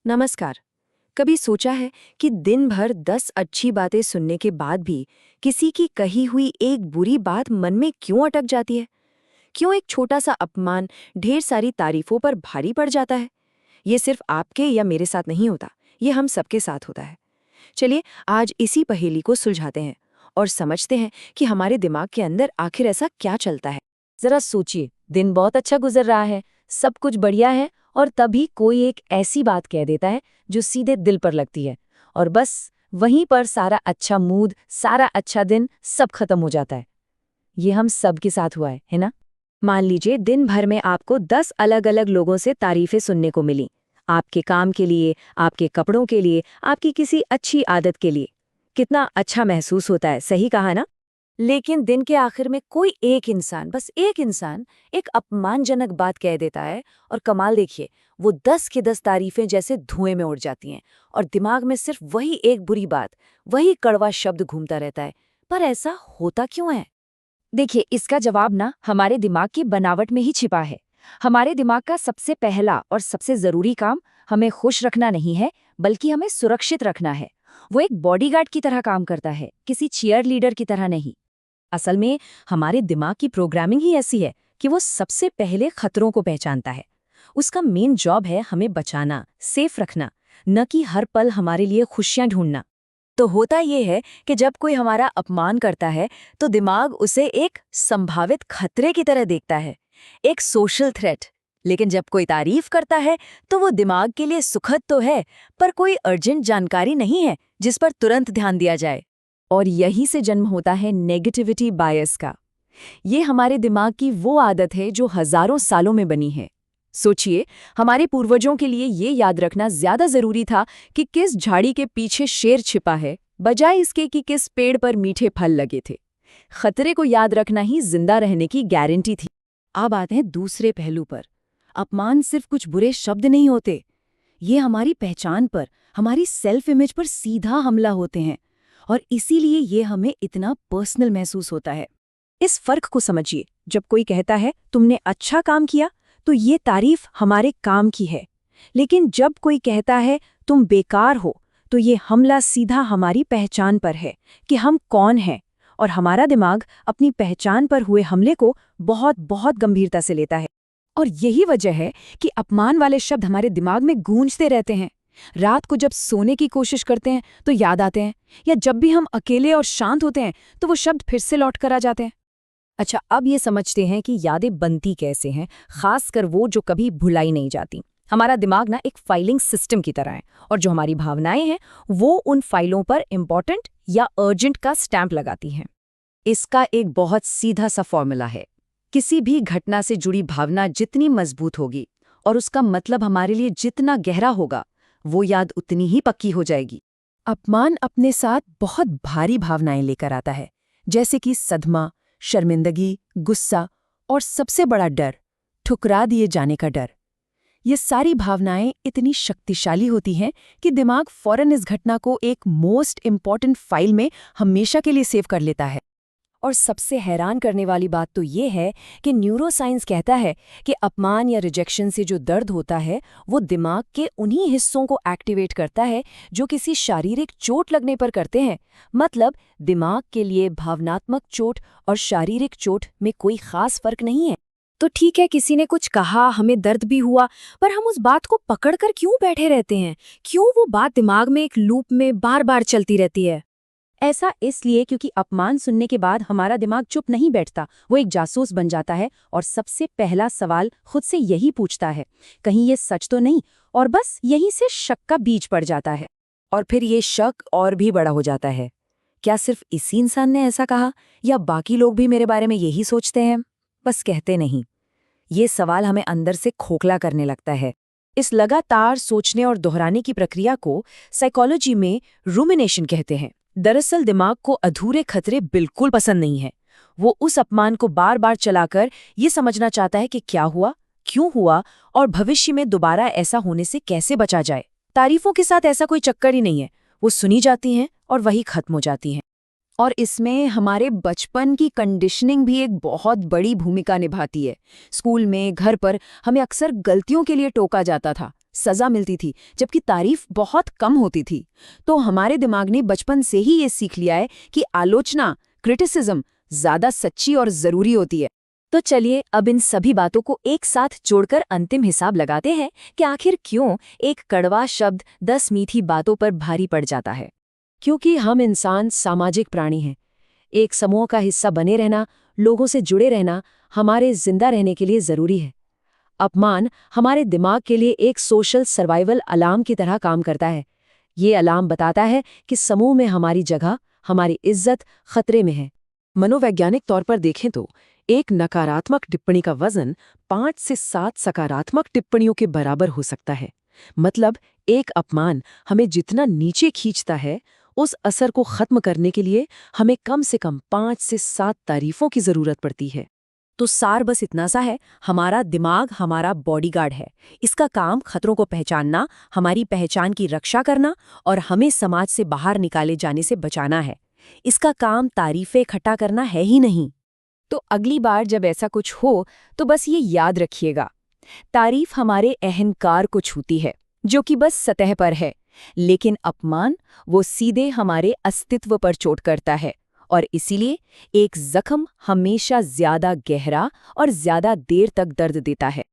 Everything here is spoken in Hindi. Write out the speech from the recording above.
नमस्कार। कभी सोचा है कि दिन भर 10 अच्छी बातें सुनने के बाद भी किसी की कही हुई एक बुरी बात मन में क्यों अटक जाती है? क्यों एक छोटा सा अपमान ढेर सारी तारीफों पर भारी पड़ जाता है? ये सिर्फ आपके या मेरे साथ नहीं होता, ये हम सबके साथ होता है। चलिए आज इसी पहेली को सुलझाते हैं और समझते हैं कि हमारे दिमाग के अंदर आखिर ऐसा क्या चलता है। जरा सोचिए, दिन बहुत अच्छा गुजर रहा है, सब कुछ बढ़िया है और तभी कोई एक ऐसी बात कह देता है जो सीधे दिल पर लगती है और बस वहीं पर सारा अच्छा मूड, सारा अच्छा दिन सब खत्म हो जाता है। ये हम सब के साथ हुआ है ना? मान लीजिए दिन भर में आपको 10 अलग-अलग लोगों से तारीफें सुनने को मिली। आपके काम के लिए, आपके कपड़ों के लिए, आपकी किसी अच्छी आदत के लिए। कितना अच्छा महसूस होता है, सही कहा ना? लेकिन दिन के आखिर में कोई एक इंसान, बस एक इंसान, एक अपमानजनक बात कह देता है और कमाल देखिए, वो 10 की 10 तारीफें जैसे धुएं में उड़ जाती हैं और दिमाग में सिर्फ वही एक बुरी बात, वही कड़वा शब्द घूमता रहता है। पर ऐसा होता क्यों है? देखिए, इसका जवाब ना हमारे दिमाग की बनावट में ही छिपा है। हमारे दिमाग का सबसे पहला और सबसे जरूरी काम हमें खुश रखना नहीं है, बल्कि हमें सुरक्षित रखना है। वो एक बॉडीगार्ड की तरह काम करता है, किसी चीयर लीडर की तरह नहीं। असल में हमारे दिमाग की प्रोग्रामिंग ही ऐसी है कि वो सबसे पहले खतरों को पहचानता है। उसका मेन जॉब है हमें बचाना, सेफ रखना, न कि हर पल हमारे लिए खुशियां ढूंढना। तो होता ये है कि जब कोई हमारा अपमान करता है तो दिमाग उसे एक संभावित खतरे की तरह देखता है, एक सोशल थ्रेट। लेकिन जब कोई तारीफ करता है तो वो दिमाग के लिए सुखद तो है, पर कोई अर्जेंट जानकारी नहीं है जिस पर तुरंत ध्यान दिया जाए। और यही से जन्म होता है नेगेटिविटी बायस का। ये हमारे दिमाग की वो आदत है जो हजारों सालों में बनी है। सोचिए, हमारे पूर्वजों के लिए ये याद रखना ज्यादा जरूरी था कि किस झाड़ी के पीछे शेर छिपा है, बजाय इसके कि किस पेड़ पर मीठे फल लगे थे। खतरे को याद रखना ही जिंदा रहने की गारंटी थी। अब आते हैं दूसरे पहलू पर। अपमान सिर्फ कुछ बुरे शब्द नहीं होते, ये हमारी पहचान पर, हमारी सेल्फ इमेज पर सीधा हमला होते हैं और इसीलिए ये हमें इतना पर्सनल महसूस होता है। इस फर्क को समझिए, जब कोई कहता है तुमने अच्छा काम किया तो ये तारीफ हमारे काम की है, लेकिन जब कोई कहता है तुम बेकार हो तो ये हमला सीधा हमारी पहचान पर है कि हम कौन हैं, और हमारा दिमाग अपनी पहचान पर हुए हमले को बहुत बहुत गंभीरता से लेता है। और यही वजह है कि अपमान वाले शब्द हमारे दिमाग में गूंजते रहते हैं। रात को जब सोने की कोशिश करते हैं तो याद आते हैं, या जब भी हम अकेले और शांत होते हैं तो वो शब्द फिर से लौट कर आ जाते हैं। अच्छा, अब ये समझते हैं कि यादें बनती कैसे हैं, खासकर वो जो कभी भुलाई नहीं जाती। हमारा दिमाग ना एक फाइलिंग सिस्टम की तरह है, और जो हमारी भावनाएं हैं वो उन फाइलों पर इम्पोर्टेंट या अर्जेंट का स्टैंप लगाती हैं। इसका एक बहुत सीधा सा फॉर्मूला है। किसी भी घटना से जुड़ी भावना जितनी मजबूत होगी और उसका मतलब हमारे लिए जितना गहरा होगा, वो याद उतनी ही पक्की हो जाएगी। अपमान अपने साथ बहुत भारी भावनाएं लेकर आता है, जैसे कि सदमा, शर्मिंदगी, गुस्सा और सबसे बड़ा डर, ठुकरा दिए जाने का डर। ये सारी भावनाएं इतनी शक्तिशाली होती हैं कि दिमाग फौरन इस घटना को एक मोस्ट इम्पॉर्टेंट फाइल में हमेशा के लिए सेव कर लेता है। और सबसे हैरान करने वाली बात तो ये है कि न्यूरोसाइंस कहता है कि अपमान या रिजेक्शन से जो दर्द होता है वो दिमाग के उन्हीं हिस्सों को एक्टिवेट करता है जो किसी शारीरिक चोट लगने पर करते हैं। मतलब दिमाग के लिए भावनात्मक चोट और शारीरिक चोट में कोई खास फर्क नहीं है। तो ठीक है, किसी ने कुछ कहा, हमें दर्द भी हुआ, पर हम उस बात को पकड़कर क्यों बैठे रहते हैं? क्यों वो बात दिमाग में एक लूप में बार बार चलती रहती है? ऐसा इसलिए क्योंकि अपमान सुनने के बाद हमारा दिमाग चुप नहीं बैठता, वो एक जासूस बन जाता है और सबसे पहला सवाल खुद से यही पूछता है, कहीं ये सच तो नहीं? और बस यहीं से शक का बीज पड़ जाता है। और फिर ये शक और भी बड़ा हो जाता है। क्या सिर्फ इसी इंसान ने ऐसा कहा, या बाकी लोग भी मेरे बारे में यही सोचते हैं? बस कहते नहीं। ये सवाल हमें अंदर से खोखला करने लगता है। इस लगातार सोचने और दोहराने की प्रक्रिया को साइकोलॉजी में रूमिनेशन कहते हैं। दरअसल दिमाग को अधूरे खतरे बिल्कुल पसंद नहीं है। वो उस अपमान को बार बार चलाकर ये समझना चाहता है कि क्या हुआ, क्यों हुआ, और भविष्य में दोबारा ऐसा होने से कैसे बचा जाए। तारीफों के साथ ऐसा कोई चक्कर ही नहीं है, वो सुनी जाती हैं और वही खत्म हो जाती हैं। और इसमें हमारे बचपन की कंडीशनिंग भी एक बहुत बड़ी भूमिका निभाती है। स्कूल में, घर पर हमें अक्सर गलतियों के लिए टोका जाता था, सजा मिलती थी, जबकि तारीफ बहुत कम होती थी। तो हमारे दिमाग ने बचपन से ही ये सीख लिया है कि आलोचना, क्रिटिसिज्म ज्यादा सच्ची और जरूरी होती है। तो चलिए अब इन सभी बातों को एक साथ जोड़कर अंतिम हिसाब लगाते हैं कि आखिर क्यों एक कड़वा शब्द 10 मीठी बातों पर भारी पड़ जाता है। क्योंकि हम इंसान सामाजिक प्राणी हैं। एक समूह का हिस्सा बने रहना, लोगों से जुड़े रहना हमारे जिंदा रहने के लिए जरूरी है। अपमान हमारे दिमाग के लिए एक सोशल सर्वाइवल अलार्म की तरह काम करता है। ये अलार्म बताता है कि समूह में हमारी जगह, हमारी इज्जत खतरे में है। मनोवैज्ञानिक तौर पर देखें तो एक नकारात्मक टिप्पणी का वजन 5 से 7 सकारात्मक टिप्पणियों के बराबर हो सकता है। मतलब एक अपमान हमें जितना नीचे खींचता है, उस असर को खत्म करने के लिए हमें कम से कम 5 से 7 तारीफों की जरूरत पड़ती है। तो सार बस इतना सा है, हमारा दिमाग हमारा बॉडीगार्ड है। इसका काम खतरों को पहचानना, हमारी पहचान की रक्षा करना और हमें समाज से बाहर निकाले जाने से बचाना है। इसका काम तारीफें इकट्ठा करना है ही नहीं। तो अगली बार जब ऐसा कुछ हो तो बस ये याद रखिएगा, तारीफ हमारे अहंकार को छूती है, जो कि बस सतह पर है, लेकिन अपमान वो सीधे हमारे अस्तित्व पर चोट करता है। और इसीलिए एक जख्म हमेशा ज्यादा गहरा और ज्यादा देर तक दर्द देता है।